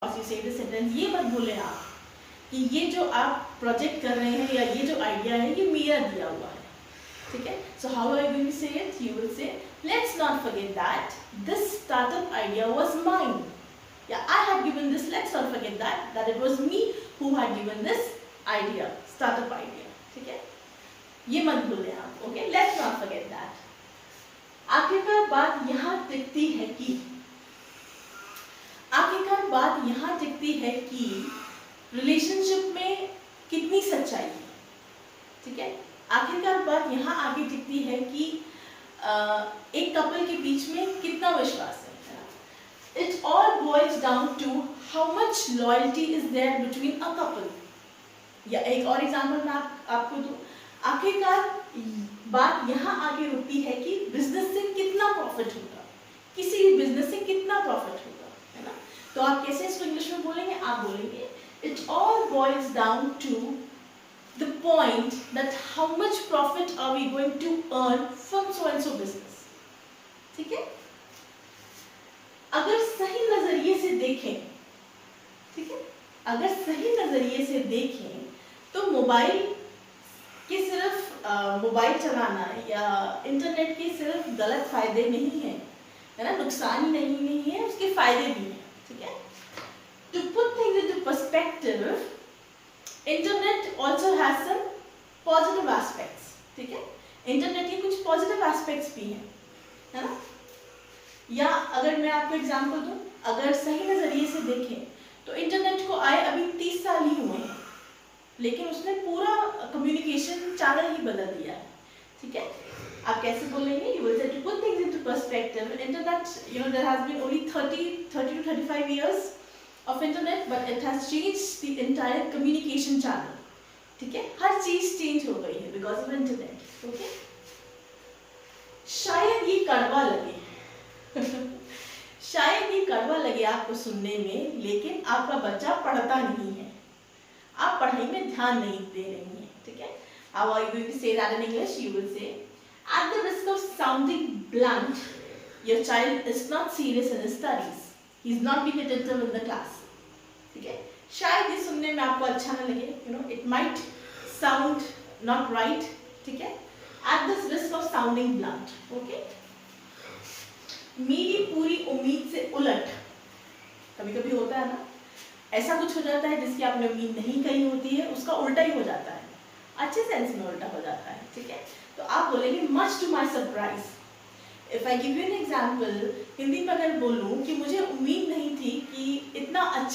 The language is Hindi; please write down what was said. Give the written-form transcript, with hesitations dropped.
सेंटेंस ये मत भूलें आप कि ये जो आप प्रोजेक्ट कर रहे हैं या ये जो आइडिया है ये मेरा दिया हुआ है, ठीक है। So how are you going to say it? You will say let's not forget that this startup idea was mine, या I have given this, let's not forget that it was me who had given this idea, startup idea, ठीक है। ये मत भूलें आप, okay. Let's not forget that. आखिरकार बात यहाँ टिकती है कि रिलेशनशिप में कितनी सच्चाई है, ठीक है। आखिरकार बात यहाँ आगे टिकती है कि एक कपल के बीच में कितना विश्वास है। It all boils down to how much loyalty is there between a couple. या एक और एग्जांपल मैं आपको दूं, आखिरकार बात यहाँ आगे रुकती है कि बिजनेस से कितना प्रॉफिट होगा, किसी भी बिजनेस से कितना प्रॉफिट होगा, है ना। तो आप कैसे इसको इंग्लिश में बोलेंगे? आप बोलेंगे it all boils down to the point that how much profit are we going to earn from so and so business, ठीक है। अगर सही नजरिए से देखें, ठीक है, अगर सही नजरिए से देखें तो मोबाइल के सिर्फ मोबाइल चलाना या इंटरनेट के सिर्फ गलत फायदे नहीं है, है ना, नुकसान ही नहीं है, उसके फायदे भी हैं, ठीक है। To put things into perspective, internet also has some positive aspects, ठीक है। इंटरनेट के कुछ पॉजिटिव एस्पेक्ट्स भी हैं, है ना। या अगर मैं आपको एग्जांपल दूं, अगर सही नजरिए से देखें तो इंटरनेट को आए अभी 30 साल ही हुए हैं, लेकिन उसने पूरा कम्युनिकेशन चैनल ही बदल दिया है, ठीक है। आप कैसे बोलेंगे? You will say to put things into perspective, internet, you know, there has been only 30 to 35 years of internet, but it has changed the entire communication channel, ठीक है। हर चीज चेंज हो गई है because of internet, ओके। शायद ये कड़वा लगे शायद ये कड़वा लगे आपको सुनने में, लेकिन आपका बच्चा पढ़ता नहीं है, आप पढ़ाई में ध्यान नहीं दे रही हैं, ठीक है। How are you going to say that in English? You will say, at the risk of sounding blunt, your child is not serious in his studies. He is not being attentive in the class, ठीक है। शायद ये सुनने में आपको अच्छा ना लगे, you know, it might sound not right, ठीक है। At this risk of sounding blunt, okay. मेरी पूरी उम्मीद से उलट, कभी कभी होता है ना, ऐसा कुछ हो जाता है जिसकी आपने उम्मीद नहीं करी होती है, उसका उल्टा ही हो जाता है, अच्छे सेंस में उल्टा हो जाता है, ठीक है। तो आप बोलेंगे much to my surprise. If I give you an example, Hindi में अगर बोलूं कि मुझे उम्मीद नहीं थी कि इतना अच्छा